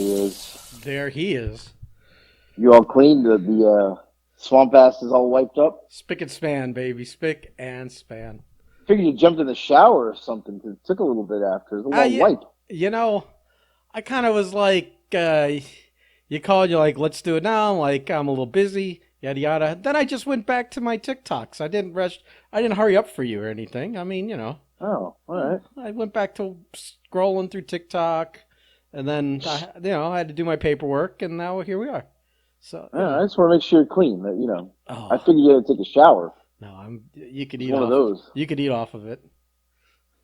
he is. There he is. You all clean? The swamp ass is all wiped up? Spick and span, baby. Spick and span. Figured you jumped in the shower or something, 'cause it took a little bit after. It was a long Yeah, wipe. you know, I kind of was like, you called, you're like, let's do it now. I'm like, I'm a little busy, yada yada. Then I just went back to my TikToks. I didn't rush. I didn't hurry up for you or anything. I mean, Oh, all right. I went back to scrolling through TikTok, and then I had to do my paperwork, and now here we are. So Yeah, I just want to make sure you're clean. oh, I figured you had to take a shower. no, you could It's eat one off. of those. You could eat off of it.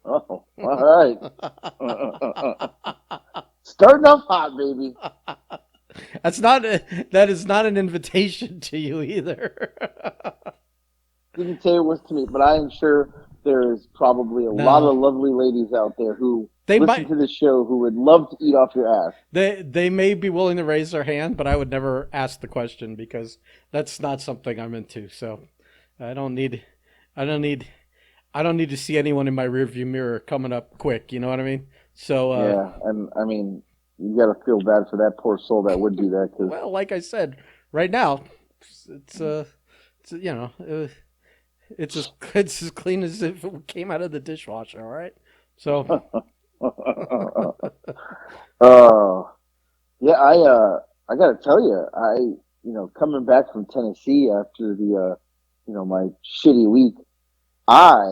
Oh, all right. Starting off hot, baby. That is not an invitation to you either. Didn't say it was to me, but I am sure there is probably a lot No. of lovely ladies out there who They listen might to this show who would love to eat off your ass. they may be willing to raise their hand, but I would never ask the question because that's not something I'm into. So I don't need I don't need I don't need to see anyone in my rearview mirror coming up quick. You know what I mean? So Yeah, and I mean, you got to feel bad for that poor soul that would do that. Cause well, like I said, right now it's it's as clean as if it came out of the dishwasher. All right, so. Yeah, I got to tell you, coming back from Tennessee after my shitty week, I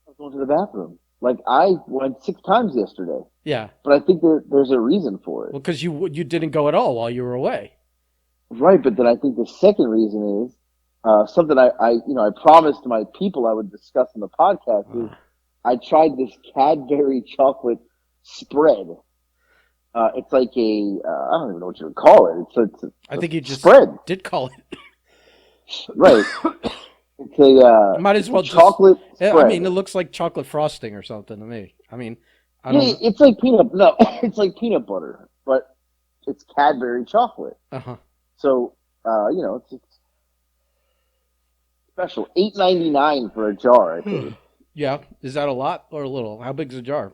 was going to the bathroom. Like I went 6 times yesterday, Yeah. but I think there's a reason for it. Well, because you didn't go at all while you were away. Right, but then I think the second reason is something I promised my people I would discuss in the podcast is I tried this Cadbury chocolate spread. It's like I don't even know what you would call it. It's I think you just spread. did call it. Right. It's a Might as well chocolate spread. I mean, it looks like chocolate frosting or something to me. I mean, I don't. Yeah, it's like peanut. No, it's like peanut butter, but it's Cadbury chocolate. Uh-huh. So it's special. $8.99 for a jar. I think. Yeah, is that a lot or a little? How big's a jar?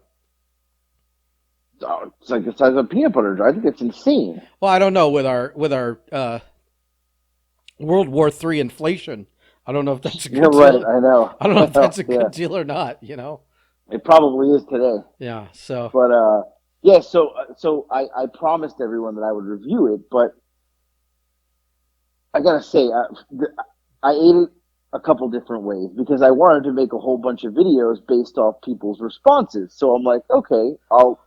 Oh, it's like the size of a peanut butter jar. I think it's insane. Well, I don't know with our World War III inflation. I don't know if that's a good You're deal. right. I know. I don't know if that's a good Yeah. deal or not. It probably is today. Yeah. So. But yeah. So I promised everyone that I would review it, but I gotta say, I ate it a couple different ways because I wanted to make a whole bunch of videos based off people's responses. So I'm like, okay, I'll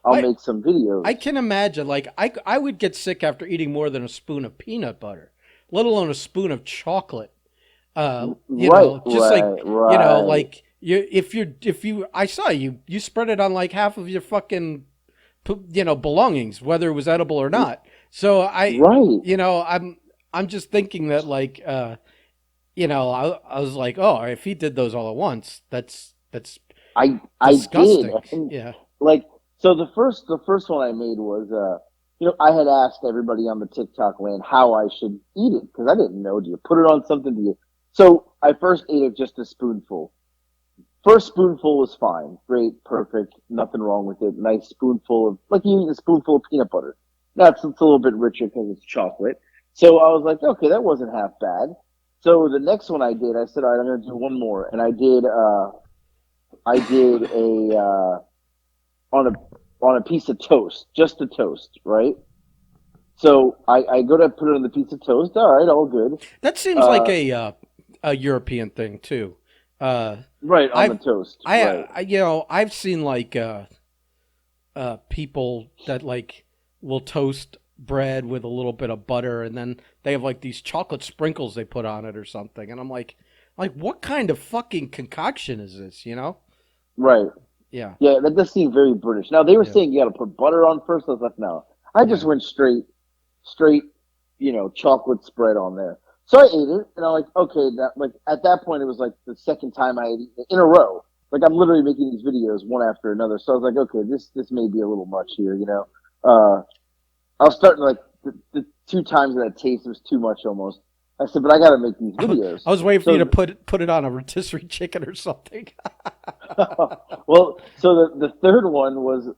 make some videos. I can imagine, like, I would get sick after eating more than a spoon of peanut butter, let alone a spoon of chocolate. Like if you, I saw you spread it on like half of your fucking, belongings, whether it was edible or not. So I'm just thinking that like, I was like, oh, if he did those all at once, that's disgusting. I did. Yeah. Like, so the first one I made was, I had asked everybody on the TikTok land how I should eat it because I didn't know. Do you put it on something? So I first ate it just a spoonful. First spoonful was fine, great, perfect, nothing wrong with it. Nice spoonful of, like you eat a spoonful of peanut butter. Now it's a little bit richer because it's chocolate. So I was like, okay, that wasn't half bad. So the next one I did, I said, all right, I'm going to do one more, and I did on a piece of toast, just a toast, right? So I go to put it on the piece of toast. All right, all good. That seems like a European thing too. Right on the toast. Right. I've seen like people that like will toast bread with a little bit of butter, and then they have like these chocolate sprinkles they put on it or something, and I'm like what kind of fucking concoction is this? Right. Yeah. Yeah, that does seem very British. Now they were saying you got to put butter on first. I was like, no. I just went straight, chocolate spread on there. So I ate it, and I'm like, okay, at that point it was like the second time I ate it in a row. Like I'm literally making these videos one after another. So I was like, okay, this may be a little much here, I was starting like the 2 times that taste was too much almost. I said, but I got to make these videos. I was waiting for you to put it on a rotisserie chicken or something. Well, so the third one was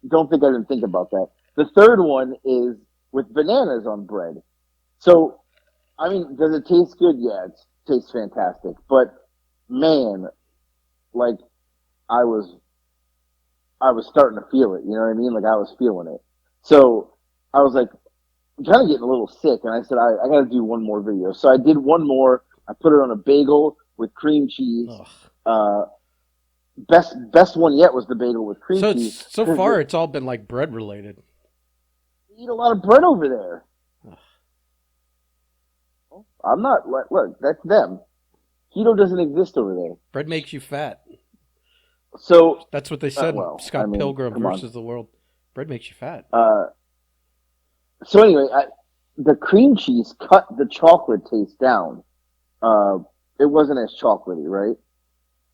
don't think I didn't think about that. The third one is with bananas on bread. So, I mean, does it taste good? Yeah, it tastes fantastic. But man, like I was, I was starting to feel it. You know what I mean? Like I was feeling it. So I was like, kind of getting a little sick, and I said, I got to do one more video. So I did one more. I put it on a bagel with cream cheese. Ugh. Uh, best one yet was the bagel with cream So cheese so because far it's all been like bread related. they eat a lot of bread over there. Ugh. I'm not. Look, that's them. Keto doesn't exist over there. Bread makes you fat. So, That's what they said in well, I Scott mean, Pilgrim come on. versus the World. Bread makes you fat. So anyway, the cream cheese cut the chocolate taste down. Uh, it wasn't as chocolatey, right?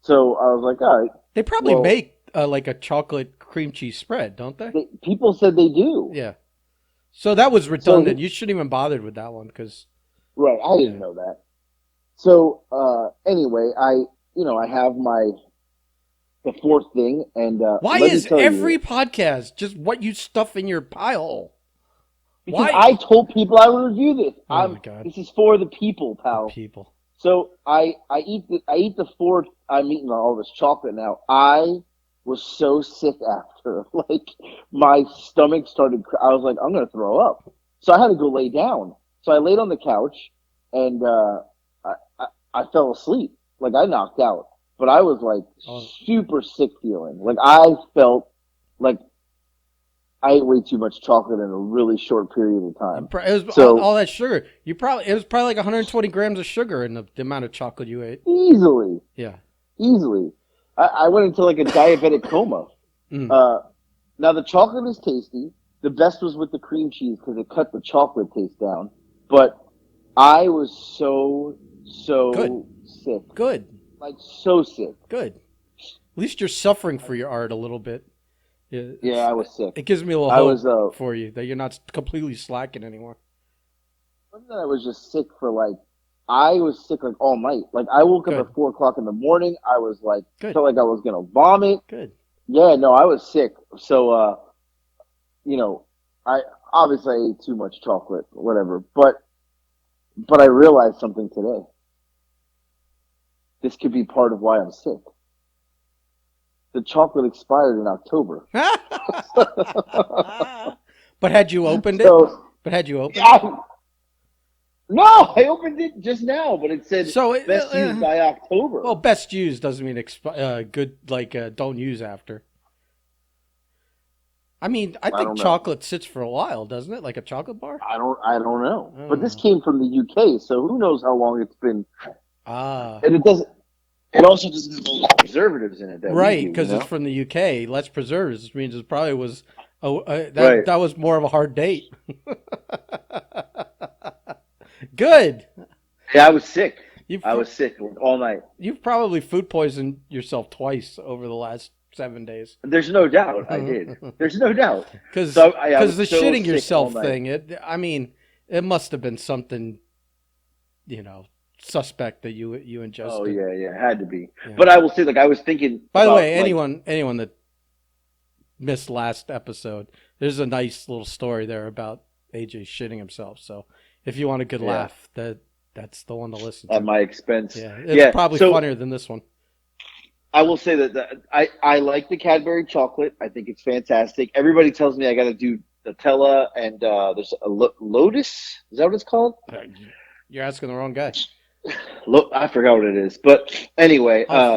So I was like, all right, They probably well, make like a chocolate cream cheese spread, don't they? people said they do. Yeah. So that was So redundant. You shouldn't even bothered with that one because right, I didn't yeah. know that. So anyway, I have the fourth thing, and Why let me is tell every you, podcast just what you stuff in your pie hole? because Why? I told people I would review this. Oh my god, This is for the people, the pal. people. So I eat the fourth. I'm eating all this chocolate now. I was so sick after, like my stomach started. I was like, I'm gonna throw up. So I had to go lay down. So I laid on the couch, and I fell asleep. Like I knocked out, but I was like Oh, super sick feeling. Like I felt like I ate way too much chocolate in a really short period of time. it was So all that sugar. It was probably like 120 grams of sugar in the amount of chocolate you ate. easily, Yeah. easily, I went into like a diabetic coma. Mm. Uh, Now the chocolate is tasty. The best was with the cream cheese because it cut the chocolate taste down. But I was Good. so sick, Good. like so sick. Good. At least you're suffering for your art a little bit. Yeah, Yeah, I was sick. it gives me a little I was hope for you that you're not completely slacking anymore. wasn't that I was just sick for like I was sick like all night. Like I woke up Good. at 4 o'clock in the morning. I was like Good. felt like I was gonna vomit. Good. Yeah, no, I was sick. So you know, I obviously I ate too much chocolate, whatever. But I realized something today. This could be part of why I'm sick. The chocolate expired in October. But had you opened it? So But had you opened it? yeah, no, I opened it just now, but it said So, best used by October. well, best use doesn't mean good, like don't use after. I mean, I I think don't know. chocolate sits for a while, doesn't it? Like a chocolate bar? I don't know. I don't But this know. came from the UK, so who knows how long it's been. Ah, And it also doesn't have all the preservatives in it that we right, do, you because it's know? from the UK. Less preservatives which means it probably was. Oh, Right. that was more of a hard date. Good. Yeah, I was sick. You've I was sick all night. you've probably food poisoned yourself twice over the last 7 days. There's no doubt I did. There's no doubt. Because So I was the so shitting sick all yourself night. thing, I mean, it must have been something, you know, suspect that you Oh ingested. yeah, yeah, it had to be. Yeah. But I will say, like, I was thinking By the way, about like, anyone that missed last episode, there's a nice little story there about AJ shitting himself. So if you want a good yeah, laugh, that's the one to listen at to. my expense. Yeah, it's Yeah. probably So funnier than this one. I will say that I like the Cadbury chocolate. I think it's fantastic. Everybody tells me I got to do Nutella and there's a Lotus. Is that what it's called? You're asking the wrong guy. I forgot what it is. But anyway, I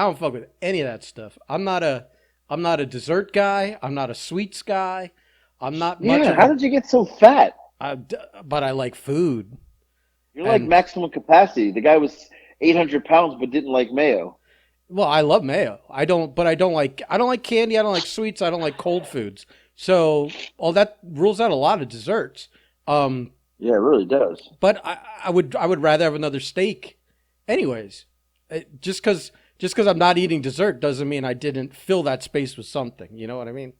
don't fuck with any of that stuff. I'm not a dessert guy. I'm not a sweets guy. I'm not much yeah. of How a did you get so fat? but I like food. You're like And maximum capacity. The guy was 800 pounds but didn't like mayo. well, I love mayo. I don't like candy. I don't like sweets. I don't like cold foods. So all that rules out a lot of desserts. Um, Yeah, it really does. but I would rather have another steak. Anyways, just because I'm not eating dessert doesn't mean I didn't fill that space with something. You know what I mean?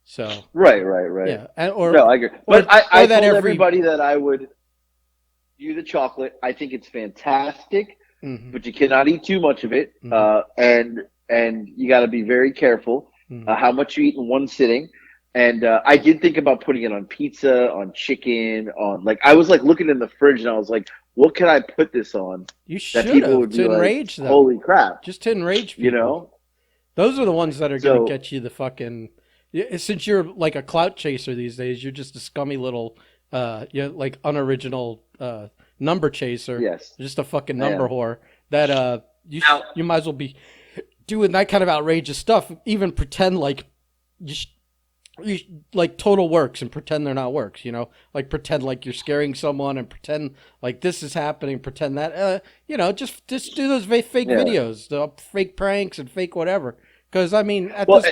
So Right. yeah, and No, I agree. But I that told every. everybody that I would do the chocolate. I think it's fantastic, Mhm, but you cannot eat too much of it. mhm, And you got to be very careful mhm. how much you eat in one sitting. And I did think about putting it on pizza, on chicken, on like I was like looking in the fridge and I was like, what can I put this on You that should people have would to be like, enrage them, holy crap, just to enrage you people. know? Those are the ones that are going to So get you the fucking. Since you're like a clout chaser these days, you're just a scummy little, like unoriginal number chaser, yes, just a fucking I number am. whore. That Now, you might as well be doing that kind of outrageous stuff. Even pretend like you, sh- you like total works and pretend they're not works. Like pretend like you're scaring someone and pretend like this is happening. Pretend that just do those fake yeah. videos, the fake pranks and fake whatever. Because I mean, Well,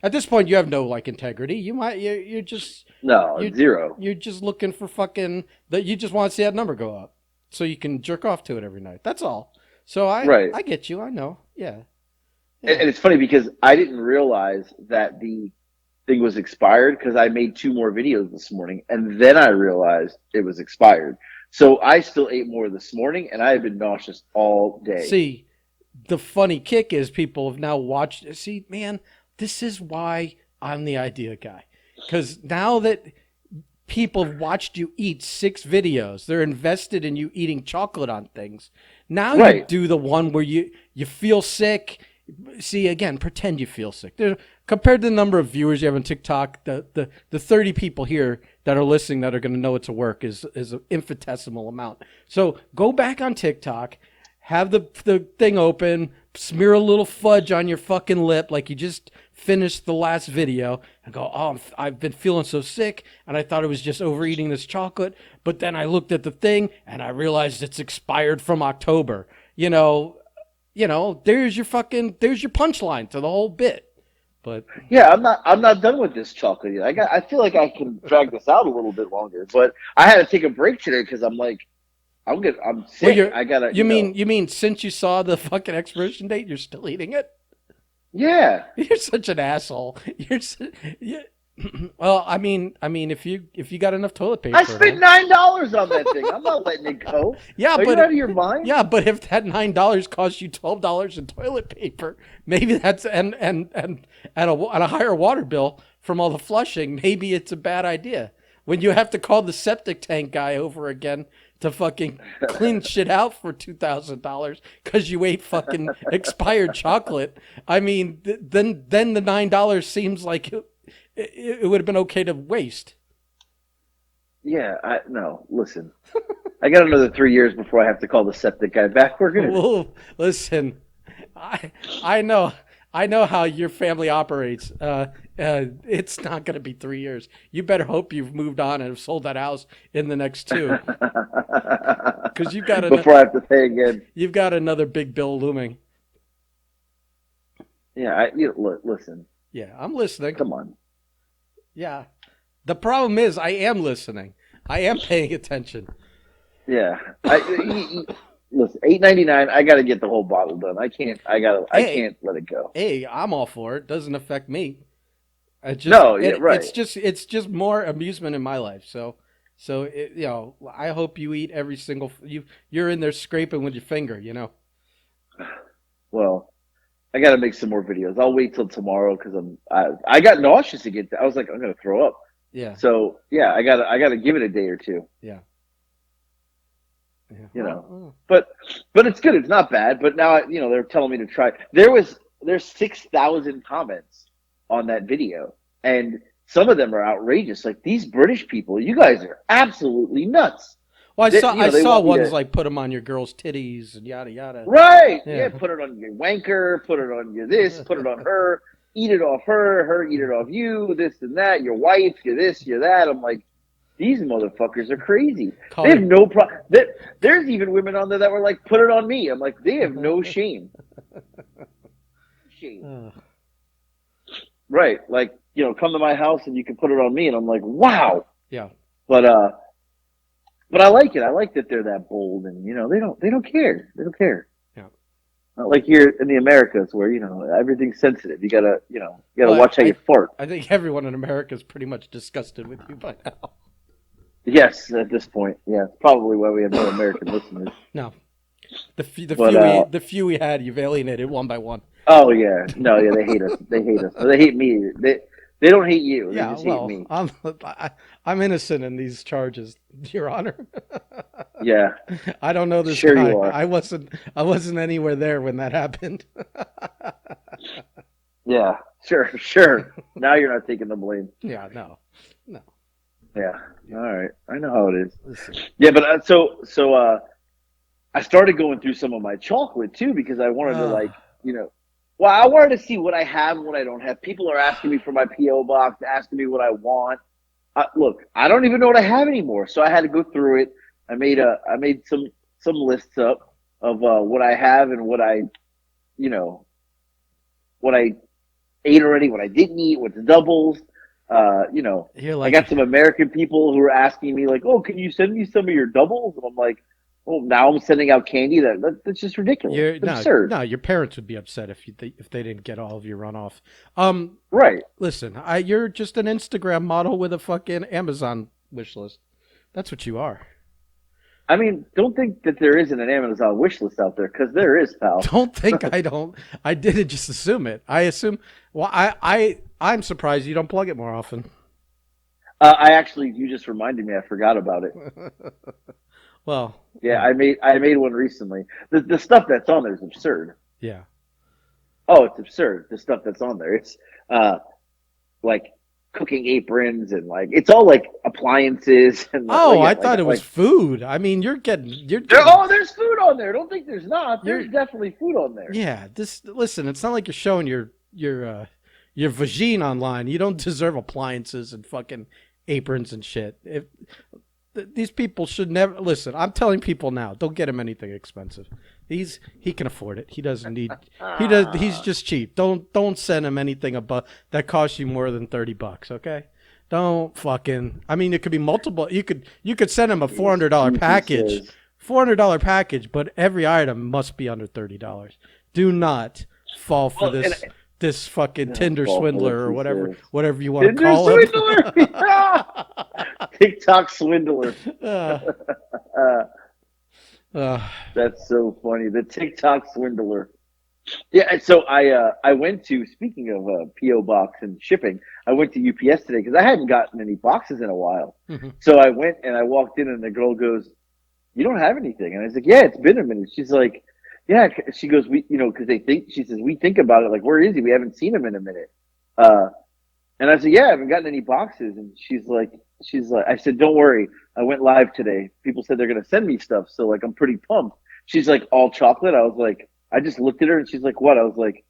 at this point, you have no like integrity. You're just no, you zero. you're just looking for fucking that. You just want to see that number go up so you can jerk off to it every night. That's all. So Right. I get you. I know. Yeah. And Yeah. it's funny because I didn't realize that the thing was expired because I made two more videos this morning and then I realized it was expired. So I still ate more this morning and I have been nauseous all day. See, the funny kick is people have now watched. See, man, this is why I'm the idea guy. Because now that people have watched you eat 6 videos, they're invested in you eating chocolate on things. Now you Right. do the one where you feel sick. See, again, pretend you feel sick. Compared to the number of viewers you have on TikTok, the 30 people here that are listening that are going to know it's a work is an infinitesimal amount. So go back on TikTok, have the thing open, smear a little fudge on your fucking lip like you just finished the last video, and go, oh, I've been feeling so sick, and I thought it was just overeating this chocolate, but then I looked at the thing and I realized it's expired from October. There's your punchline to the whole bit. But Yeah, I'm not done with this chocolate yet. I feel like I can drag this out a little bit longer, but I had to take a break today because I'm like I'm well, sick. I gotta, you mean since you saw the fucking expiration date, you're still eating it? yeah. You're such an asshole. Yeah. Well, if you got enough toilet I paper at spent home, $9 on that thing. I'm not letting it go. yeah, Are you but out of your mind? yeah, but if that $9 costs you $12 in toilet paper, maybe that's and a higher water bill from all the flushing, maybe it's a bad idea. When you have to call the septic tank guy over again to fucking clean shit out for $2,000 because you ate fucking expired chocolate, I mean, then the $9 seems like it would have been okay to waste. Yeah, no. Listen, I got another 3 years before I have to call the septic guy back. We're good. Well, listen, I I know I know how your family operates. It's not going to be 3 years. You better hope you've moved on and have sold that house in the next two, because Before I have to pay again. you've got another big bill looming. Yeah, listen. Yeah, I'm listening. Come on. Yeah, the problem is I am listening. I am paying attention. Yeah, listen. $8.99. I got to get the whole bottle done. I can't. I Hey, can't let it go. hey, I'm all for it. Doesn't affect me. No, yeah, right. It's just more amusement in my life. So I hope you eat every single you're in there scraping with your finger. Well, I got to make some more videos. I'll wait till tomorrow because I got nauseous again. I was like, I'm gonna throw up. Yeah, So yeah, I gotta give it a day or two. yeah, yeah. You know, but it's good. It's not bad. But now they're telling me to try. There's 6,000 comments on that video, and some of them are outrageous. Like these British people, you guys are absolutely nuts. Well, I They saw want me ones to like put them on your girl's titties and yada yada. right. Yeah. Yeah, put it on your wanker. Put it on your this. Put it on her. Eat it off her. Her eat it off you. This and that. Your wife. You're this. You're that. I'm like, these motherfuckers are crazy. Call They have it. no problem. There's even women on there that were like, put it on me. I'm like, they have no shame. Shame. Right. Like, come to my house and you can put it on me. And I'm like, wow. Yeah. But I like it. I like that they're that bold and, they don't care. They don't care. Yeah. Not like here in the Americas where, everything's sensitive. You gotta Well, watch how you fart. I think everyone in America is pretty much disgusted with you by now. Yes, at this point. Yeah. Probably why we have no American listeners. No, But, the few we had, you've alienated one by one. oh yeah, no, yeah, they hate us. They hate us. They hate me. They They don't hate you. They Yeah, just hate well, me. I'm innocent in these charges, Your Honor. Yeah, I don't know this sure guy. you are. I wasn't anywhere there when that happened. Yeah, sure, sure. Now you're not taking the blame. Yeah, no, no. Yeah. Yeah. All right. I know how it is. Listen. Yeah, but so I started going through some of my chocolate too because I wanted to Uh, like, well, I wanted to see what I have and what I don't have. People are asking me for my PO box, asking me what I want. Look, I don't even know what I have anymore, so I had to go through it. I made some lists up of what I have and you know, what I ate already, what I didn't eat, what's doubles. you're I got like some American people who are asking me like, "Oh, can you send me some of your doubles?" And I'm like, "Well, now I'm sending out candy. That's just ridiculous. you're It's no, absurd." no. Your parents would be upset if they didn't get all of your runoff. Right. Listen, you're just an Instagram model with a fucking Amazon wish list. That's what you are. I mean, don't think that there isn't an Amazon wish list out there because there is, pal. Don't think I don't. I didn't just assume it. I assume. Well, I'm surprised you don't plug it more often. You just reminded me. I forgot about it. Well, Yeah, I made one recently. The stuff that's on there is absurd. yeah. Oh, it's absurd. The stuff that's on there. It's uh like cooking aprons and like it's all like appliances and Oh, I thought it was food. I mean, you're getting, there's food on there. Don't think there's not. you're, There's definitely food on there. yeah. Listen. It's not like you're showing your vagine online. You don't deserve appliances and fucking aprons and shit. If these people should never listen. I'm telling people now, don't get him anything expensive. He can afford it. He doesn't need. He does. He's just cheap. Don't send him anything above that costs you more than $30. Okay. Don't fucking. I mean, it could be multiple. You could send him a $400 package, but every item must be under $30. Do not fall for Well, and this fucking don't Tinder fall for swindler this, or he whatever says. whatever you want to Tinder call him. swindler. TikTok swindler. uh, Uh, uh, that's so funny. The TikTok swindler. Yeah, and so I went to speaking of PO box and shipping, I went to UPS today because I hadn't gotten any boxes in a while. mhm. So I went and I walked in and the girl goes, "You don't have anything?" And I was like, "Yeah, it's been a minute." She's like, "Yeah." She goes, "We, because she says we think about it like, where is he? We haven't seen him in a minute." Uh, and I said, "Yeah, I haven't gotten any boxes." And she's like, I said, "Don't worry, I went live today. People said they're gonna send me stuff, so like I'm pretty pumped." She's like, "All chocolate?" I was like, I just looked at her and she's like, "What?" I was like,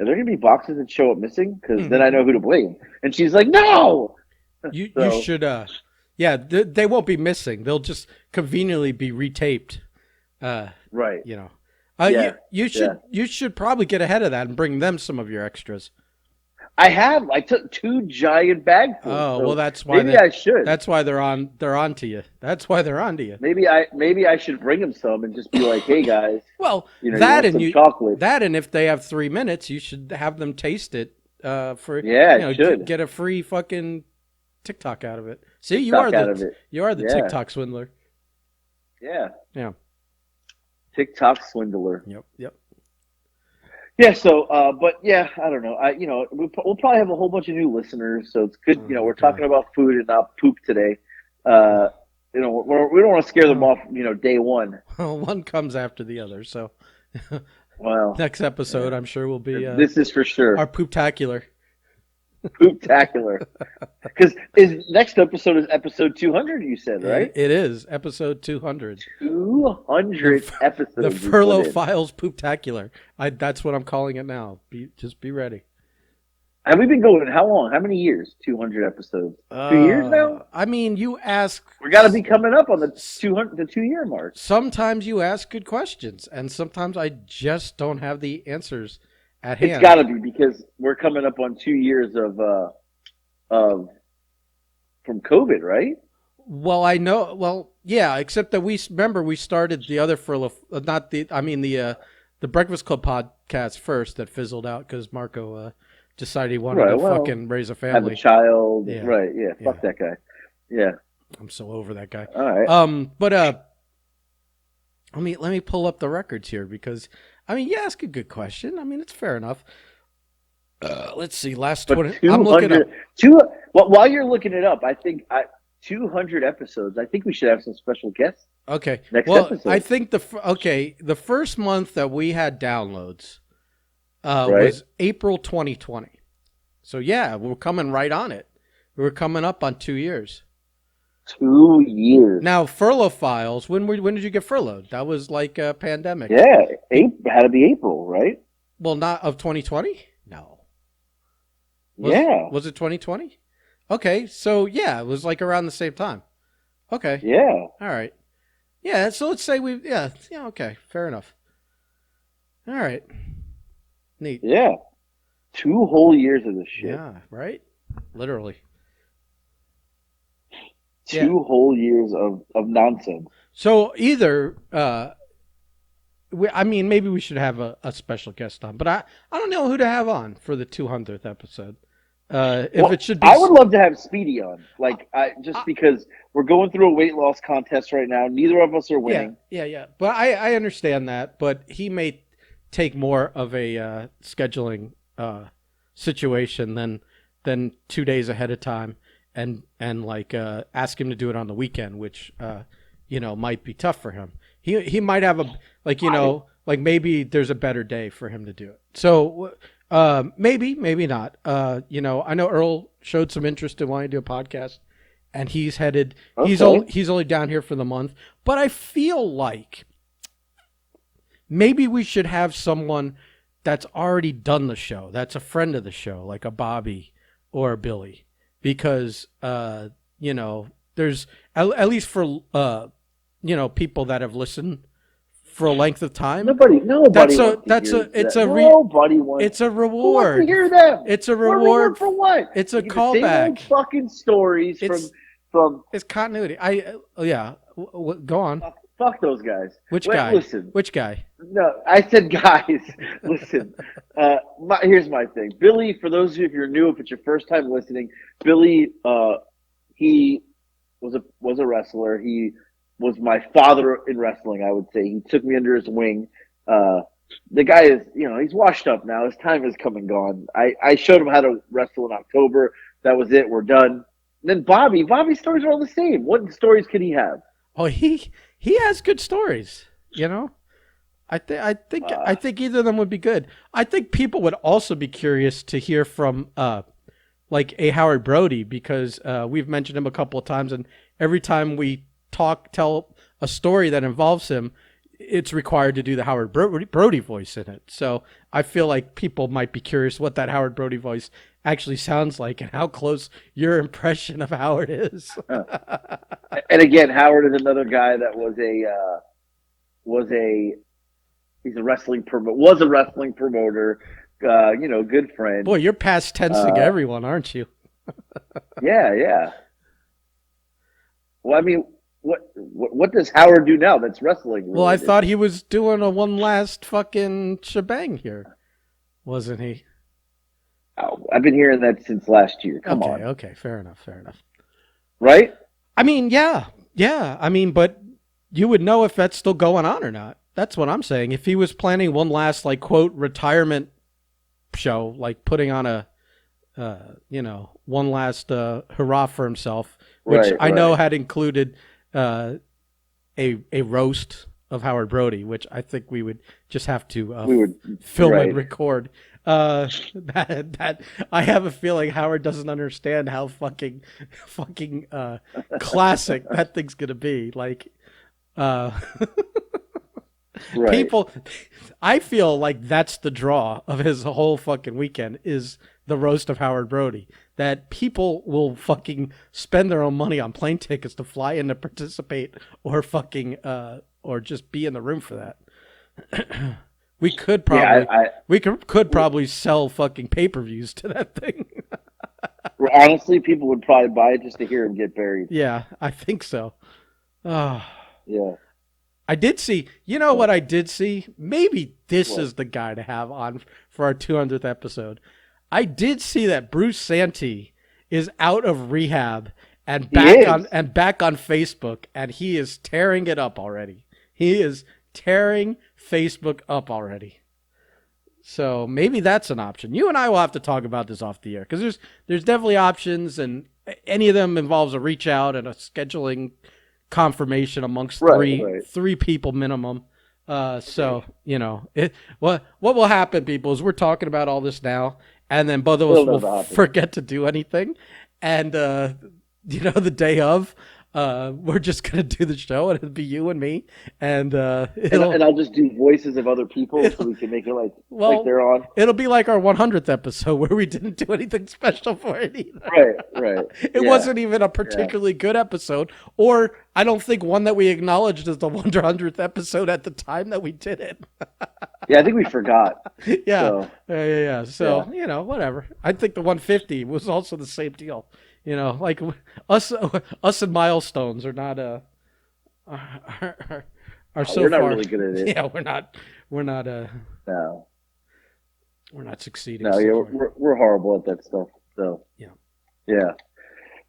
"Are there gonna be boxes that show up missing? Because then I know who to blame." And she's like, "No." You So should yeah, they won't be missing. They'll just conveniently be retaped. Uh, right, you know. yeah, yeah. You should probably get ahead of that and bring them some of your extras. I took two giant bagfuls, Oh, well so maybe I should. that's why they're on to you. That's why they're on to you. Maybe I should bring them some and just be like, "Hey guys, Well, you want some chocolate?" that and if they have 3 minutes, you should have them taste it for Yeah, I should. get a free fucking TikTok out of it. See, TikTok out of it. you are the Yeah, TikTok swindler. yeah. Yeah. TikTok swindler. Yep. Yep. Yeah. So, but yeah, I don't know. We'll probably have a whole bunch of new listeners, so it's good. Oh You know, my we're god. talking about food and not poop today. Uh, we don't want to scare them Oh. off. Day one. Well, one comes after the other. So Well, next episode, yeah. I'm sure will be This is for sure. our pooptacular. Pooptacular. Because next episode is episode 200. You said right? It is episode 200. 200 episodes. The we Furlough put in. Files Pooptacular. That's what I'm calling it now. Just be ready. Have we been going how long? How many years? 200 episodes. 2 years now? I mean, you ask. We got to be coming up on the 2 year mark. Sometimes you ask good questions, and sometimes I just don't have the answers at It's hand. got to be because we're coming up on 2 years of from COVID, right? Well, I know. Well, yeah, except that we started the other Furlough, not the. I mean the Breakfast Club podcast first that fizzled out because Marco decided he wanted Right. to Well, fucking raise a have a family. child. Yeah. Right. Yeah. Fuck Yeah. that guy. Yeah. I'm so over that guy. All right. But let me pull up the records here because I mean, you ask a good question. I mean, it's fair enough. Let's see. Last But 20. I'm looking up. Well, while you're looking it up, I think 200 episodes. I think we should have some special guests Okay. next Well, I episode, think the first month that we had downloads right? was April 2020. So yeah, we're coming right on it. We're coming up on 2 years. 2 years. Now, furlough files. When did you get furloughed? That was like a pandemic. Yeah, had to be April, right? Well, not of 2020. No. Yeah, Was it 2020? Okay, so yeah, it was like around the same time. Okay, yeah, all right. Yeah, so let's say yeah, okay, fair enough. All right, neat. yeah. 2 whole years of this shit. Yeah, right. Literally. Yeah. 2 whole years of nonsense. So either, I mean, maybe we should have a special guest on, but I don't know who to have on for the 200th episode. If Well, it should be, I would love to have Speedy on, uh, because we're going through a weight loss contest right now. Neither of us are yeah, winning. yeah. But I understand that, but he may take more of a scheduling situation than 2 days ahead of time, and like ask him to do it on the weekend, which might be tough for him. He might have a like maybe there's a better day for him to do it. So maybe not. I know Earl showed some interest in wanting to do a podcast, and he's headed. Okay. He's only down here for the month, but I feel like maybe we should have someone that's already done the show, that's a friend of the show, like a Bobby or a Billy, because there's at least for people that have listened for a length of time. Nobody That's wants to hear it's that. a Nobody wants. it's a Who wants to reward. hear them? It's a What reward. for what? It's a You get the same old callback. fucking stories It's from it's continuity. Yeah. Go on. fuck those guys. Which Wait, guy? Listen. Which guy? No, I said guys. Listen, here's my thing. Billy, for those of you, if you're new, if it's your first time listening, Billy, he was a wrestler. He was my father in wrestling, I would say. He took me under his wing. The guy is, he's washed up now. His time has come and gone. I showed him how to wrestle in October. That was it. We're done. And then Bobby's stories are all the same. What stories could he have? Oh, he has good stories. I think either of them would be good. I think people would also be curious to hear from like a Howard Brody, because we've mentioned him a couple of times, and every time we tell a story that involves him, it's required to do the Howard Brody voice in it. So I feel like people might be curious what that Howard Brody voice actually sounds like and how close your impression of Howard is. And again, Howard is another guy that he's a wrestling was a wrestling promoter. Good friend. Boy, you're past tensing everyone, aren't you? Yeah. Well, I mean, what does Howard do now that's wrestling related? Well, I thought he was doing a one last fucking shebang here, wasn't he? Oh, I've been hearing that since last year. Come on. Okay, fair enough. Right? I mean, yeah. I mean, but you would know if that's still going on or not. That's what I'm saying. If he was planning one last, like, quote, retirement show, like putting on a, one last hurrah for himself, which I know had included a roast of Howard Brody, which I think we would just have to film and record. That I have a feeling Howard doesn't understand how fucking classic that thing's gonna be. Like, people, I feel like that's the draw of his whole fucking weekend is the roast of Howard Brody. That people will fucking spend their own money on plane tickets to fly in to participate or fucking or just be in the room for that. We could probably could probably sell fucking pay-per-views to that thing. Honestly, people would probably buy it just to hear him get buried. Yeah, I think so. Oh. Yeah. I did see, what I did see? Maybe this is the guy to have on for our 200th episode. I did see that Bruce Santee is out of rehab and back on Facebook, and he is tearing it up already. He is tearing Facebook up already. So maybe that's an option. You and I will have to talk about this off the air because there's definitely options, and any of them involves a reach out and a scheduling confirmation amongst Right, three right. three people minimum. So what will happen, people, is we're talking about all this now, and then both of us It'll will never happen. forget to do anything, and the day of, we're just gonna do the show, and it'll be you and me, and And I'll just do voices of other people so it'll we can make it like well, they're on. it'll be like our 100th episode where we didn't do anything special for it either. Right, right. It Yeah, wasn't even a yeah. particularly good episode, or I don't think one that we acknowledged as the 100th episode at the time that we did it. Yeah, I think we forgot. Yeah, So, yeah. yeah. So whatever. I think the 150 was also the same deal. Like us, us and milestones are not are so We're not far. really good at it. Yeah, we're not No. we're not succeeding No, so yeah, far. we're horrible at that stuff. So, Yeah. yeah.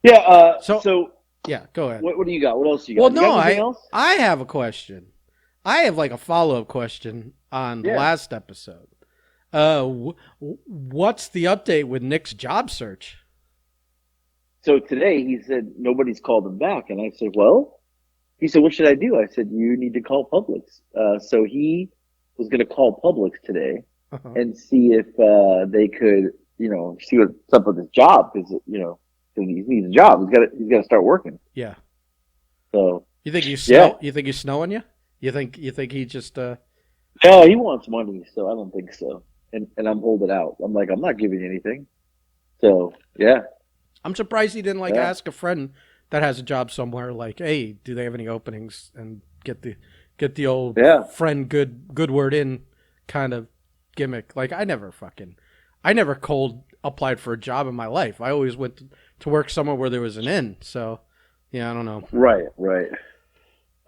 Yeah, So so yeah, go ahead. what do you got? What else you Well, got? You got no, anything I else? I have a question. I have like a follow up question on the Yeah. last episode. What's the update with Nick's job search? So today he said nobody's called him back, and I said, well, he said, what should I do? I said, you need to call Publix. So he was going to call Publix today Uh-huh. and see if they could, see what's up with his job because he needs a job. He's got to start working. Yeah. So You think he's yeah, snow? You think he's snowing you? You think he just no, he wants money, so I don't think so. And I'm holding out. I'm like, I'm not giving you anything. So yeah, I'm surprised he didn't like yeah, ask a friend that has a job somewhere, like, "Hey, do they have any openings?" and get the old yeah. friend good word in kind of gimmick. Like I never cold applied for a job in my life. I always went to work somewhere where there was an in. So yeah, I don't know. Right, right,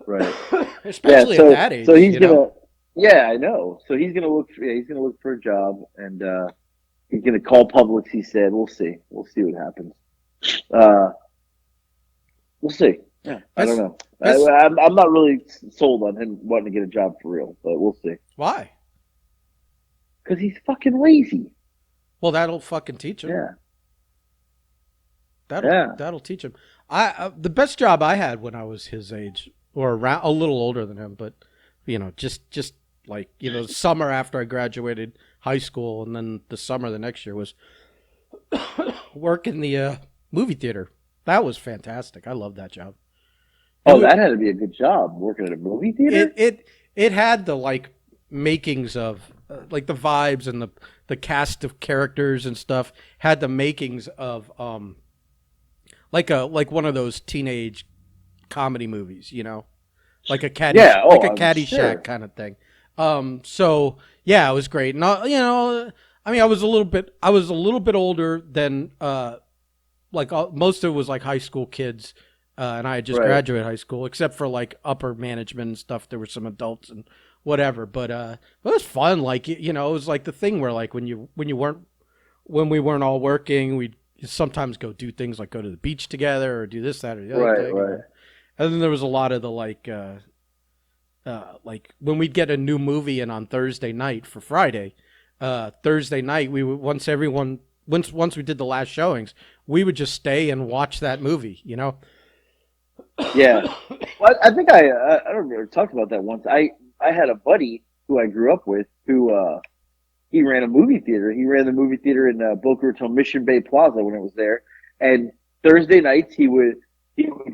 right. Yeah, Especially at so that so age, he's gonna. Yeah, I know. So he's gonna look. Yeah, he's gonna look for a job, and he's gonna call Publix. He said, "We'll see. We'll see what happens. Uh, we'll see." Yeah, I don't That's know. that's I'm not really sold on him wanting to get a job for real, but we'll see. why. Because he's fucking lazy. Well, that'll fucking teach him. Yeah, That'll yeah, that'll teach him. The best job I had when I was his age, or around a little older than him, but just like the summer after I graduated high school, and then the summer the next year was work in the movie theater. That was fantastic. I loved that job. It Oh, was, that had to be a good job working at a movie theater. it had the like makings of like the vibes and the cast of characters and stuff had the makings of like one of those teenage comedy movies, Yeah. like Oh, a I'm Caddyshack sure. kind of thing. So yeah, it was great. And I mean, I was a little bit older than most of it was like high school kids, and I had just Right. graduated high school, except for like upper management and stuff. There were some adults and whatever, but it was fun. Like it was like the thing where like when we weren't all working, we'd sometimes go do things like go to the beach together or do this, that, or the other Right. thing, Right. and then there was a lot of the like when we'd get a new movie in on Thursday night for Friday. Thursday night we would once we did the last showings, we would just stay and watch that movie. Yeah. Well, I think I don't know, talked about that once. I had a buddy who I grew up with who he ran a movie theater. He ran the movie theater in Boca Raton Mission Bay Plaza when it was there. And Thursday nights he would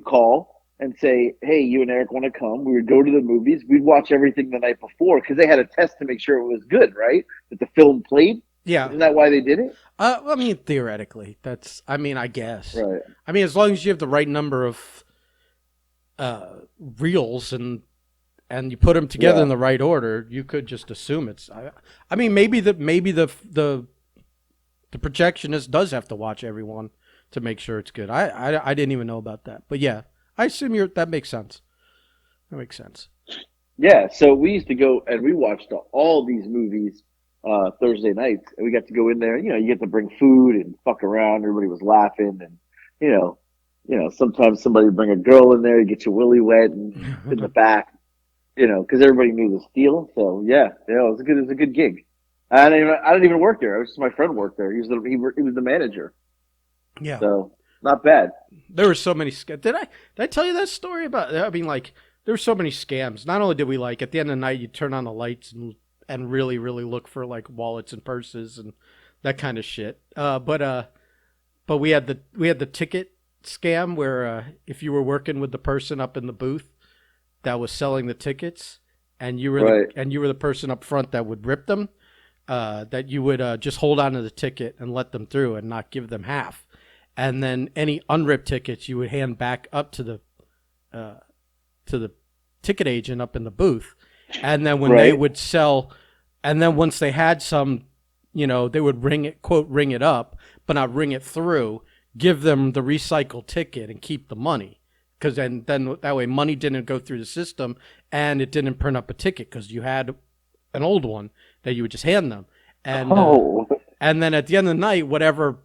call and say, "Hey, you and Eric want to come?" We would go to the movies. We'd watch everything the night before because they had a test to make sure it was good, right? That the film played. Yeah. Isn't that why they did it? I mean, theoretically, I mean, I guess. Right. I mean, as long as you have the right number of reels and you put them together Yeah. in the right order, you could just assume it's. I mean, maybe the projectionist does have to watch everyone to make sure it's good. I didn't even know about that, but yeah, I assume that makes sense. That makes sense. Yeah, so we used to go and we watched all these movies Thursday nights, and we got to go in there. You get to bring food and fuck around. Everybody was laughing, and you know, sometimes somebody would bring a girl in there to get your willy wet and in the back. Because everybody knew the steal. So yeah, it was a good gig. I didn't even work there. It was just my friend worked there. He was the manager. Yeah. So not bad. There were so many. Did I tell you that story about? I mean, like there were so many scams. Not only did we like at the end of the night, you turn on the lights and really really look for like wallets and purses and that kind of shit. But we had the ticket scam where if you were working with the person up in the booth that was selling the tickets, and Right. you were the person up front that would rip them, that you would just hold on to the ticket and let them through and not give them half, and then any unripped tickets you would hand back up uh, to the ticket agent up in the booth, and then when they Right. would sell, and then once they had some, they would ring it up, but not ring it through, give them the recycled ticket and keep the money. Because then that way money didn't go through the system and it didn't print up a ticket because you had an old one that you would just hand them, and Oh. then at the end of the night, whatever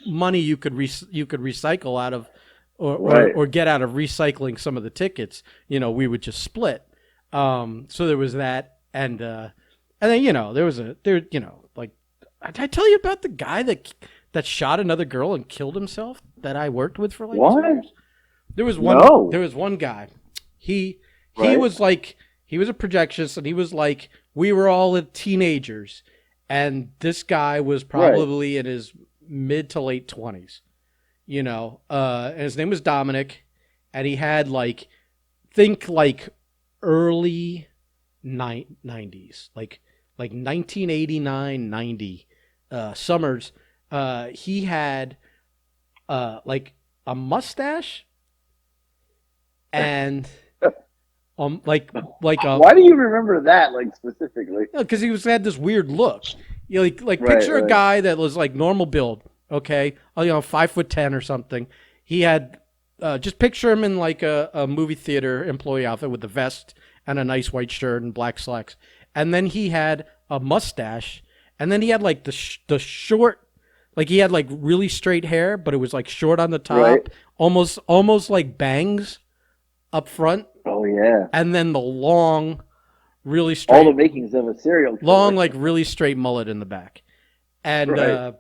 money you could recycle out of, Right. or get out of recycling some of the tickets, we would just split. So there was that, and then like did I tell you about the guy that shot another girl and killed himself that I worked with for like 2 years? What? There No. was one guy. He Right. was like he was a projectionist, and he was like we were all teenagers, and this guy was Right. probably in his mid to late 20s. And his name was Dominic, and he had like think like early 90s, like 1989 90 summers. He had like a mustache and like a Why do you remember that, like, specifically? because he was had this weird look. Like Right. picture a Right. guy that was like normal build, okay, 5'10" or something. He had just picture him in like a movie theater employee outfit with the vest and a nice white shirt and black slacks, and then he had a mustache, and then he had like the short, like he had like really straight hair, but it was like short on the Right. top, almost like bangs up front, Oh yeah. and then the long, really All the straight, makings of a serial long killer. like really straight mullet in the back, and Right.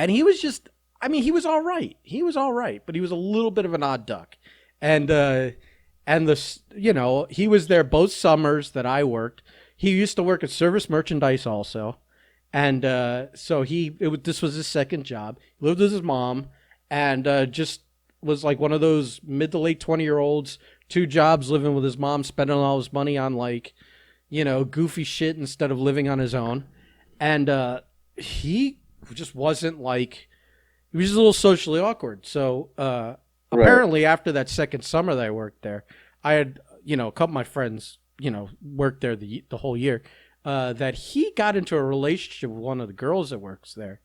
he was just, I mean, he was all right. He was all right, but he was a little bit of an odd duck, and he was there both summers that I worked. He used to work at Service Merchandise also, and so this was his second job. He lived with his mom, and just was like one of those mid to late 20-year-olds, two jobs, living with his mom, spending all his money on like goofy shit instead of living on his own. And he just wasn't like, he was just a little socially awkward. So Right. apparently after that second summer that I worked there, I had, a couple of my friends, worked there the whole year, that he got into a relationship with one of the girls that works there.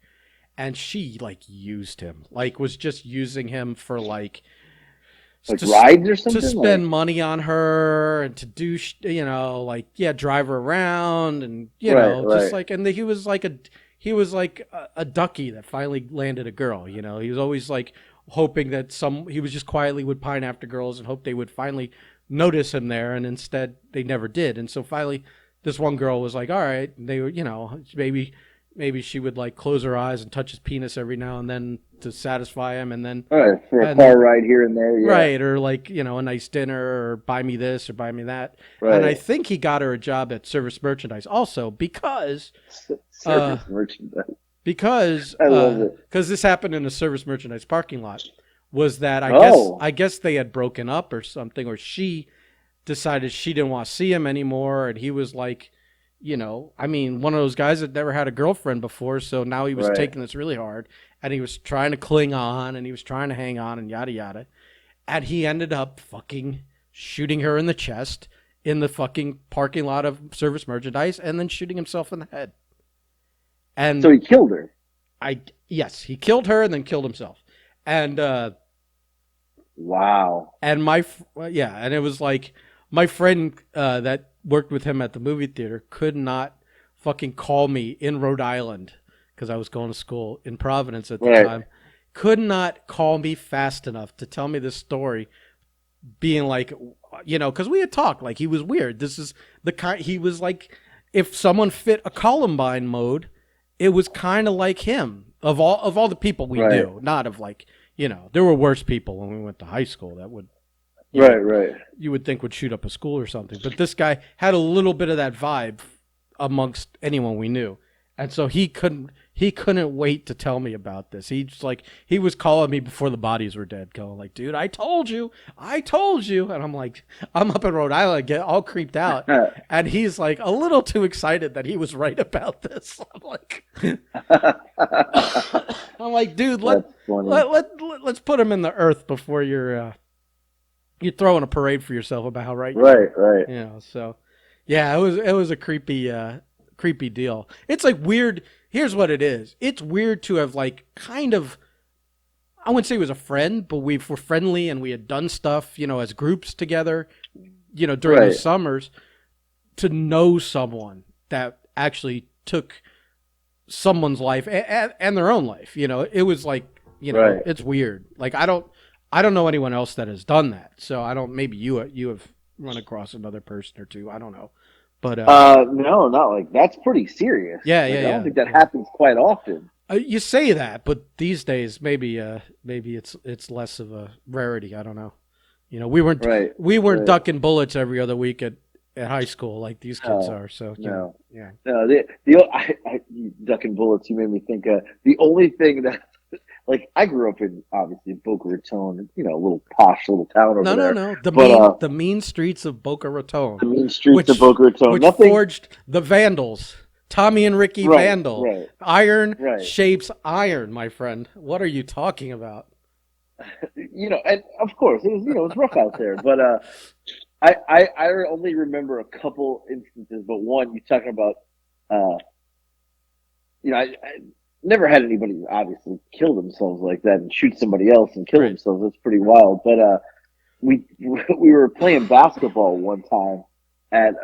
And she like used him, like was just using him for like Like to rides or to something. spend Like. money on her and to do like yeah, drive her around, and Right. just Right. like, and he was like a ducky that finally landed a girl. He was always like hoping that he was just quietly would pine after girls and hope they would finally notice him there, and instead they never did. And so finally this one girl was like, all right, they were, maybe she would like close her eyes and touch his penis every now and then to satisfy him, and then All right. For a and car then ride here and there. Yeah. right, or like a nice dinner, or buy me this or buy me that. And I Right. think he got her a job at Service Merchandise also uh, Service merchandise. because I love it. this happened in a Service Merchandise parking lot. Was that Oh. I guess they had broken up or something, or she decided she didn't want to see him anymore, and he was like, I mean, one of those guys that never had a girlfriend before, so now he was Right. taking this really hard, and he was trying to cling on, and he was trying to hang on, and yada yada, and he ended up fucking shooting her in the chest in the fucking parking lot of Service Merchandise, and then shooting himself in the head. And So he killed her. yes, he killed her and then killed himself, and Wow. yeah, and it was like my friend that worked with him at the movie theater could not fucking call me in Rhode Island, because I was going to school in Providence at the Right. time. Could not call me fast enough to tell me this story, being like, because we had talked, like he was weird. This is the kind, he was like, if someone fit a Columbine mode, it was kind of like him. Of all the people we Right. knew, not of like, there were worse people when we went to high school that would you Right. would Right. you would think would shoot up a school or something. But this guy had a little bit of that vibe amongst anyone we knew. And so he couldn't wait to tell me about this. He was calling me before the bodies were dead, going like, dude, I told you. And I'm like, I'm up in Rhode Island, get all creeped out. And he's like a little too excited that he was right about this. I'm like, dude, That's funny. let's put him in the earth before you're throwing a parade for yourself about how right you Right. are. Right. So yeah, it was a creepy deal. It's like weird. Here's what it is. It's weird to have like kind of, I wouldn't say he was a friend, but we were friendly and we had done stuff, as groups together, during Right. those summers, to know someone that actually took someone's life and their own life. It was like, Right. it's weird. Like I don't know anyone else that has done that. So I don't. Maybe you have run across another person or two. I don't know, but No, not like that's pretty serious. yeah, Like yeah, I don't yeah, think that yeah. happens quite often. You say that, but these days maybe it's less of a rarity. I don't know. We weren't Right. we weren't Right. ducking bullets every other week at high school like these kids No. are. So No. yeah. No. You ducking bullets. You made me think. The only thing that, like, I grew up in obviously Boca Raton, a little posh little town over No, no, there. no. But The mean streets of Boca the Raton, mean streets of which Boca Raton, which nothing. forged the Vandals, Tommy and Ricky Right. Vandal. Right. Iron Right. shapes iron, my friend. What are you talking about? And of course it was rough out there. But I only remember a couple instances. But one, you talking about uh, I never had anybody obviously kill themselves like that and shoot somebody else and kill Right. themselves. That's pretty wild. But we we were playing basketball one time at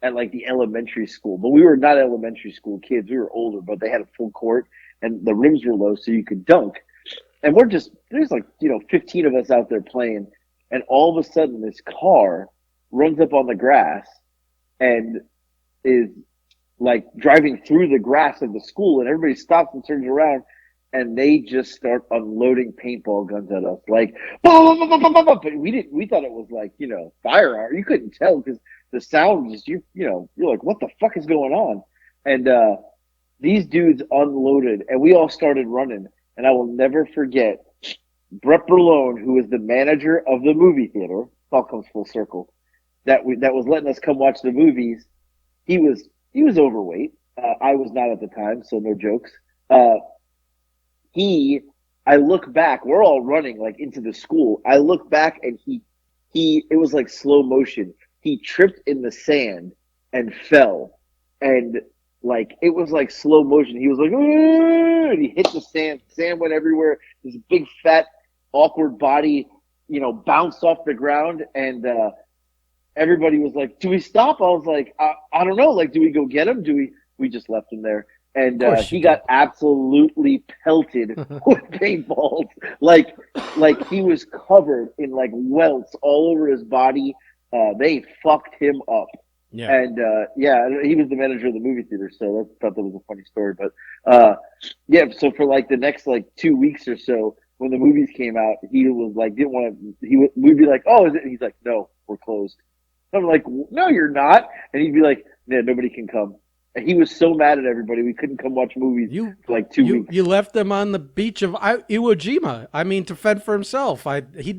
at like the elementary school, but we were not elementary school kids. We were older, but they had a full court and the rims were low, so you could dunk. And there's like 15 of us out there playing, and all of a sudden this car runs up on the grass and is like driving through the grass of the school, and everybody stops and turns around, and they just start unloading paintball guns at us, like, bah, bah, bah, bah, bah, bah. But we thought it was like firearm. You couldn't tell because the sound was you're like, what the fuck is going on? And these dudes unloaded, and we all started running. And I will never forget Brett Berlone, who was the manager of the movie theater. All comes full circle. That was letting us come watch the movies. He was overweight. I was not at the time, so no jokes. Uh, he, I look back. We're all running like into the school. I look back and it was like slow motion. He tripped in the sand and fell, and like it was like slow motion. He was like, "Aah!" And he hit the sand. Sand went everywhere. This big fat awkward body, bounced off the ground, and everybody was like, "Do we stop?" I was like, "I don't know. Like, do we go get him? Do we?" We just left him there, and Of course you he did. got absolutely pelted with paintballs. Like he was covered in like welts all over his body. They fucked him up. Yeah. And yeah, he was the manager of the movie theater, so I thought that was a funny story. But yeah, so for like the next like 2 weeks or so, when the movies came out, he was like didn't want to. We'd be like, "Oh, is it?" He's like, "No, we're closed." I'm like, "No, you're not." And he'd be like, "Yeah, nobody can come." And he was so mad at everybody, we couldn't come watch movies You for like 2 weeks. you left them on the beach of Iwo Jima. I mean, to fend for himself. He's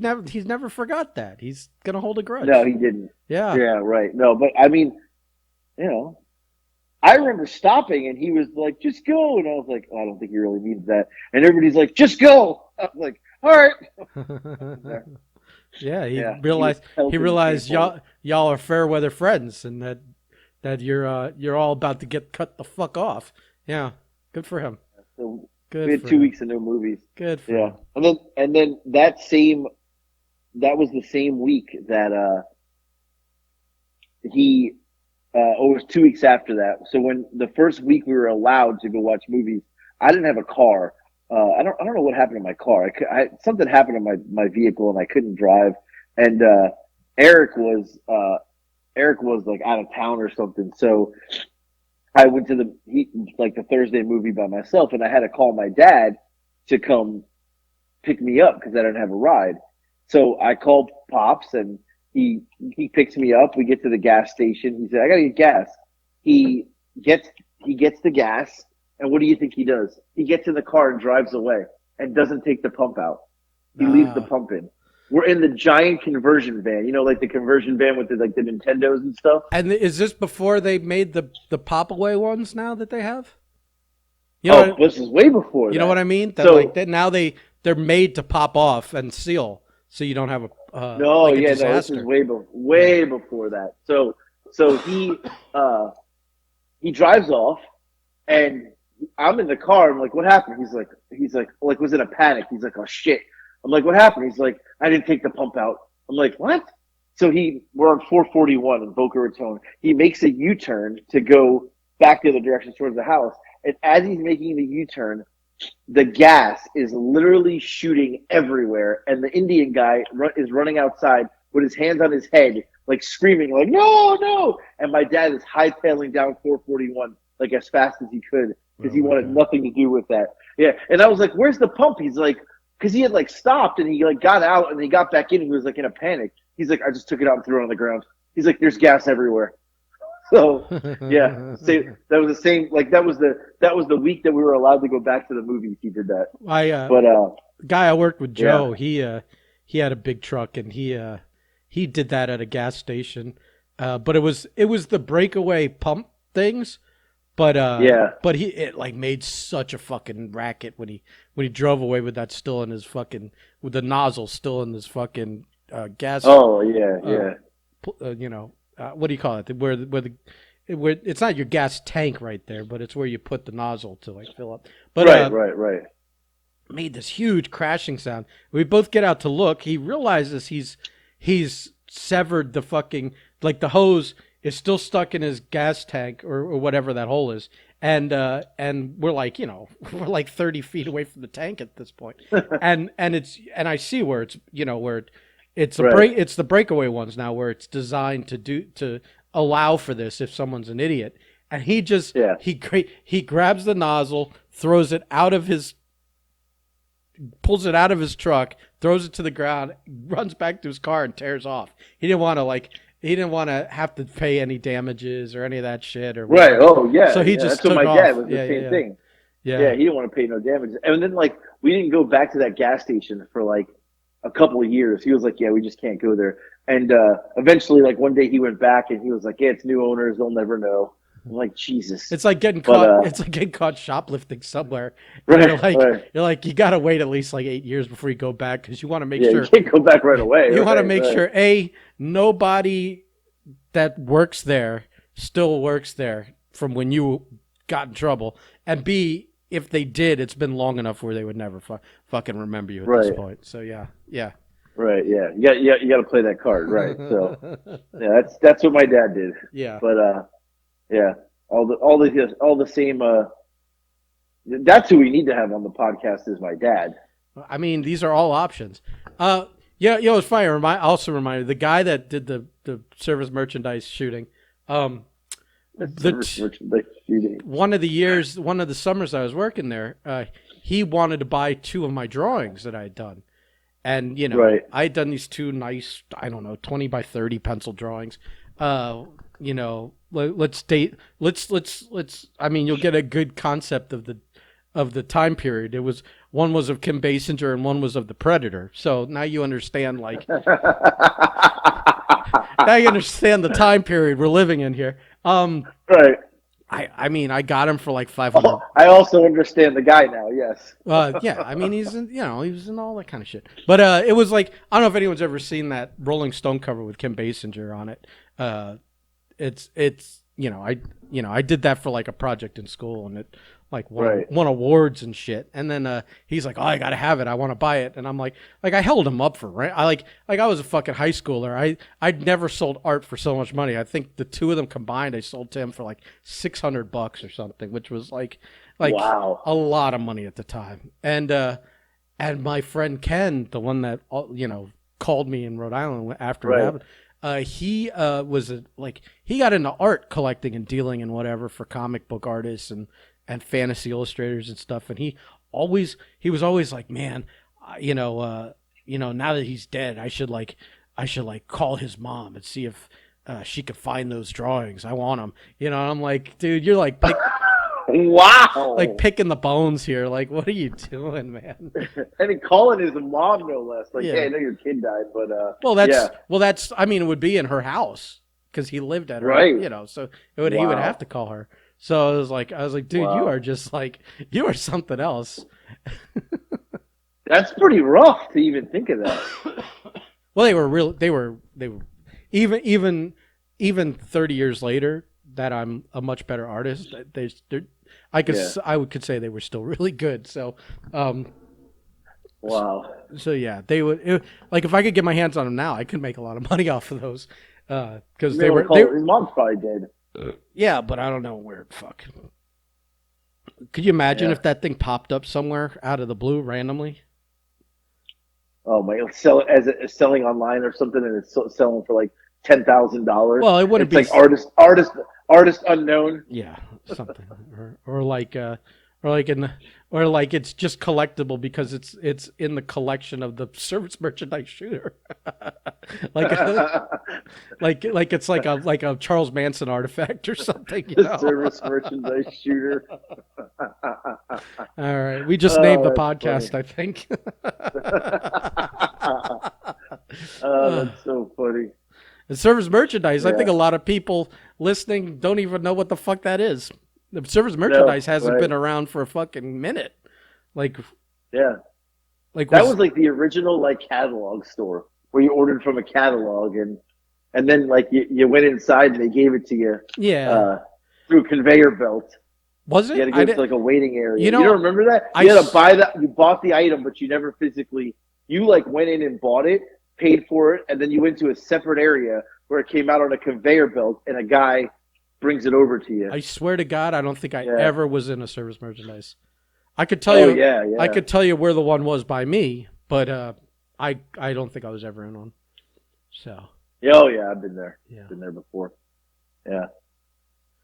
never forgot that. He's gonna hold a No, grudge. he didn't. Yeah. Yeah, right. No, but I mean, you know, I remember stopping and he was like, just go. And I was like, oh, I don't think he really needs that. And everybody's like, just go. I was like, all right. Yeah. He Yeah, he was realized he pelting realized people. y'all are fair weather friends, and that you're all about to get cut the fuck off. Yeah. Good for him. So we Good had for two him. weeks of no movies. Good for Yeah. him. And then that was the same week that he it was 2 weeks after that. So when the first week we were allowed to go watch movies, I didn't have a car. I don't know what happened to my car. Something happened to my vehicle and I couldn't drive. And Eric was Eric was like out of town or something. So I went to like the Thursday movie by myself, and I had to call my dad to come pick me up because I didn't have a ride. So I called Pops, and he picks me up. We get to the gas station. He said, "I gotta get gas." He gets he gets the gas, and what do you think he does? He gets in the car and drives away and doesn't take the pump out. He leaves the Ah. pump in. We're in the giant conversion van, like the conversion van with the Nintendos and stuff. And is this before they made the pop away ones now that they have? You know Oh, what, this is way before you know what that. I mean? That like So that now they're made to pop off and seal, so you don't have a no, like a yeah, no, this is disaster. Yeah. way before that. So he drives off, and I'm in the car. I'm like, "What happened?" He's like, was in a panic. He's like, "Oh shit!" I'm like, "What happened?" He's like, "I didn't take the pump out." I'm like, "What?" So we're on 441 in Boca Raton. He makes a U-turn to go back the other direction towards the house, and as he's making the U-turn, the gas is literally shooting everywhere, and the Indian guy is running outside with his hands on his head, like screaming, like "No, no!" And my dad is hightailing down 441 like as fast as he could because Oh he my wanted god. nothing to do with that. Yeah, and I was like, "Where's the pump?" He's like, because he had like stopped and he like got out and he got back in and he was like in a panic. He's like, "I just took it out and threw it on the ground." He's like, "There's gas everywhere." So yeah, that was the same. Like that was the week that we were allowed to go back to the movies. He did that, I but guy I worked with, yeah, Joe. He had a big truck and he did that at a gas station. But it was the breakaway pump things. yeah. But he it like made such a fucking racket when he drove away with that still in his fucking with the nozzle still in his fucking gas Oh yeah, uh, yeah. what do you call it? Where it's not your gas tank right there, but it's where you put the nozzle to like fill up. But Right, right, right. made this huge crashing sound. We both get out to look. He realizes he's severed the fucking like the hose is still stuck in his gas tank or whatever that hole is. And we're like, we're like 30 feet away from the tank at this point. And I see where it's where Right. it's the breakaway ones now where it's designed to allow for this if someone's an idiot. And Yeah. he grabs the nozzle, throws it out of his pulls it out of his truck, throws it to the ground, runs back to his car, and tears off. He didn't want to have to pay any damages or any of that shit or Right. whatever. Oh yeah, So he yeah. just That's what took my dad off. was the Yeah, yeah, same yeah, thing. Yeah, yeah. he didn't want to pay no damages. And then like we didn't go back to that gas station for like a couple of years. He was like, "Yeah, we just can't go there." And eventually, like one day, he went back and he was like, "Yeah, it's new owners. They'll never know." I'm like, Jesus. It's like getting But caught. It's like getting caught shoplifting somewhere, and right, right. you're like you got to wait at least like 8 years before you go back because you want to make Yeah, you sure can't go back right away. you want to Right, make right. sure nobody that works there still works there from when you got in trouble, and b if they did, it's been long enough where they would never fucking remember you at this Right. point. So yeah, yeah. Right. Yeah. You got to play that card. Right. So yeah, that's what my dad did. Yeah. But yeah, all the same. That's who we need to have on the podcast is my dad. I mean, these are all options. Yeah, it's funny. Also remind me the guy that did the service merchandise shooting. The Merchandise shooting. one of the summers I was working there, he wanted to buy two of my drawings that I had done, and Right. I had done these two nice, I don't know, 20 by 30 pencil drawings. Let's date. Let's. I mean, you'll get a good concept of the time period. It was one was of Kim Basinger and one was of the Predator. So now you understand now you understand the time period we're living in here. Right. I mean I got him for like 500. I also understand the guy now. Yes. Yeah, I mean he's in he was in all that kind of shit. But it was like I don't know if anyone's ever seen that Rolling Stone cover with Kim Basinger on it. It's I did that for like a project in school and it like Right. won awards and shit. And then he's like, "Oh, I gotta have it. I want to buy it." And I'm like I held him up for rent. I was a fucking high schooler. I'd never sold art for so much money. I think the two of them combined, I sold to him for like $600 or something, which was like Wow. a lot of money at the time. And my friend Ken, the one that called me in Rhode Island after it Right. happened, He he got into art collecting and dealing and whatever for comic book artists and fantasy illustrators and stuff. And he was always like, man, now that he's dead, I should like call his mom and see if she could find those drawings. I want them. I'm like, dude, you're like wow, like picking the bones here. Like, what are you doing, man? And he calling his mom, no less. Like, Yeah. hey, I know your kid died, but that's. I mean, it would be in her house because he lived at her. Right. So he would have to call her. So I was like, dude, Wow. you are just like you are something else. That's pretty rough to even think of that. Well, they were even 30 years later that I'm a much better artist. I could say they were still really good. So, wow. So yeah, like if I could get my hands on them now, I could make a lot of money off of those because his mom's probably dead. Yeah, but I don't know where. Fuck. Could you imagine if that thing popped up somewhere out of the blue randomly? Oh my! Sell it as selling online or something, and it's selling for like $10,000. Well, it wouldn't be like artist unknown. Yeah, something, or like it's just collectible because it's in the collection of the service merchandise shooter. like it's like a Charles Manson artifact or something. The service merchandise shooter. All right, we just named the podcast, funny. I think. That's so funny. The service merchandise. I think a lot of people listening don't even know what the fuck that is. The service merchandise hasn't been around for a fucking minute. Like that was like the original like catalog store where you ordered from a catalog and then like you went inside and they gave it to you. Yeah. Through a conveyor belt. Was it? You had to go to like a waiting area. You don't remember that? You had to buy that. You bought the item, but you never physically. You like went in and bought it, paid for it, and then you went to a separate area where it came out on a conveyor belt, and a guy brings it over to you. I swear to God, I don't think I ever was in a service merchandise. I could tell you. Yeah. I could tell you where the one was by me, but I don't think I was ever in one. So. Oh yeah, I've been there. Yeah. Been there before. Yeah.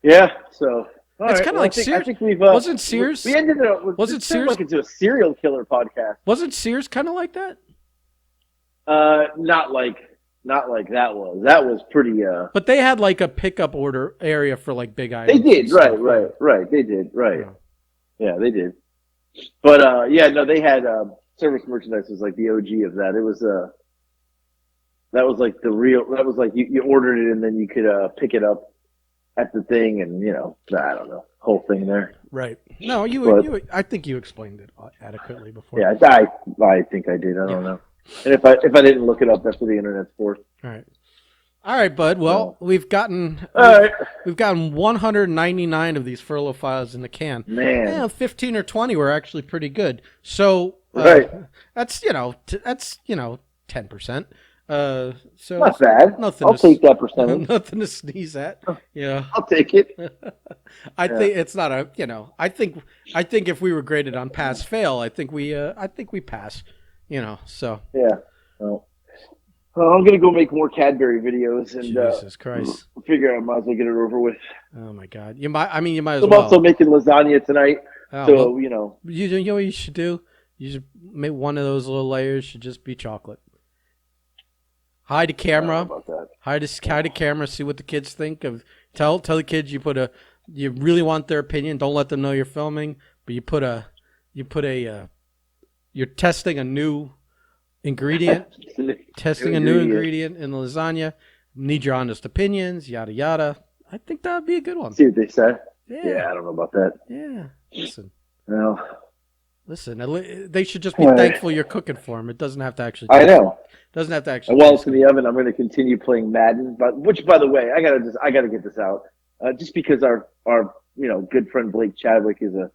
Yeah. So. It's kind of like Sears. I think we've, wasn't Sears? We ended up with. Wasn't Sears like into a serial killer podcast? Wasn't Sears kind of like that? Not like that was. That was pretty. But they had like a pickup order area for like big items. They did, right. They did, right. Yeah, they did. But no, they had service merchandise was like the OG of that. It was that was like the real. That was like you ordered it and then you could pick it up at the thing, and I don't know, whole thing there. Right. No, I think you explained it adequately before. Yeah, I think I did. I don't know. And if I didn't look it up, that's what the internet's for. All right, bud. Well, we've gotten 199 of these Furlough files in the can. Man, 15 or 20 were actually pretty good. So that's 10%. So not bad. I'll take that percentage. Nothing to sneeze at. Yeah, I'll take it. I think it's not a. I think if we were graded on pass fail, I think we pass. So yeah. Well, I'm gonna go make more Cadbury videos and Jesus Christ, figure I might as well get it over with. Oh my God, you might. I mean, you might as well. I'm also making lasagna tonight, so You know what you should do. You should make one of those little layers. Should just be chocolate. Hide the camera. Hide the camera. See what the kids think of. Tell the kids you really want their opinion. Don't let them know you're filming. But you're testing a new ingredient. Testing a new ingredient in the lasagna. Need your honest opinions. Yada yada. I think that would be a good one. See what they say. Yeah, I don't know about that. Yeah. Listen. No. Listen. They should just be thankful you're cooking for them. It doesn't have to actually. I know. Doesn't have to actually. While it's in the oven, I'm going to continue playing Madden. Which, by the way, I gotta get this out. Just because our good friend Blake Chadwick is a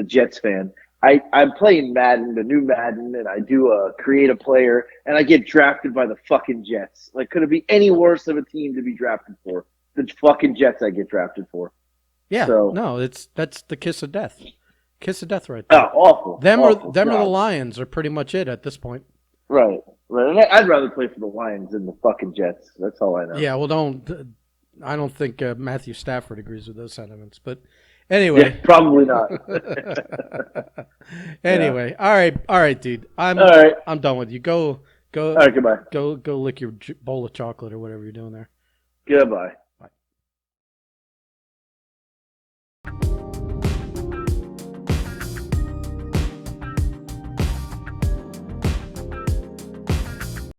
Jets fan. I'm playing Madden, the new Madden, and I do create a player, and I get drafted by the fucking Jets. Like, could it be any worse of a team to be drafted for? The fucking Jets I get drafted for. Yeah. So, no, that's the kiss of death. Kiss of death right there. Oh, awful. Them or the Lions are pretty much it at this point. Right, right. And I'd rather play for the Lions than the fucking Jets. That's all I know. Yeah, well, I don't think Matthew Stafford agrees with those sentiments, but Yeah, anyway. probably not. Yeah. Anyway, all right, dude. All right. I'm done with you. Go, All go, right. Goodbye. go lick your bowl of chocolate or whatever you're doing there. Goodbye.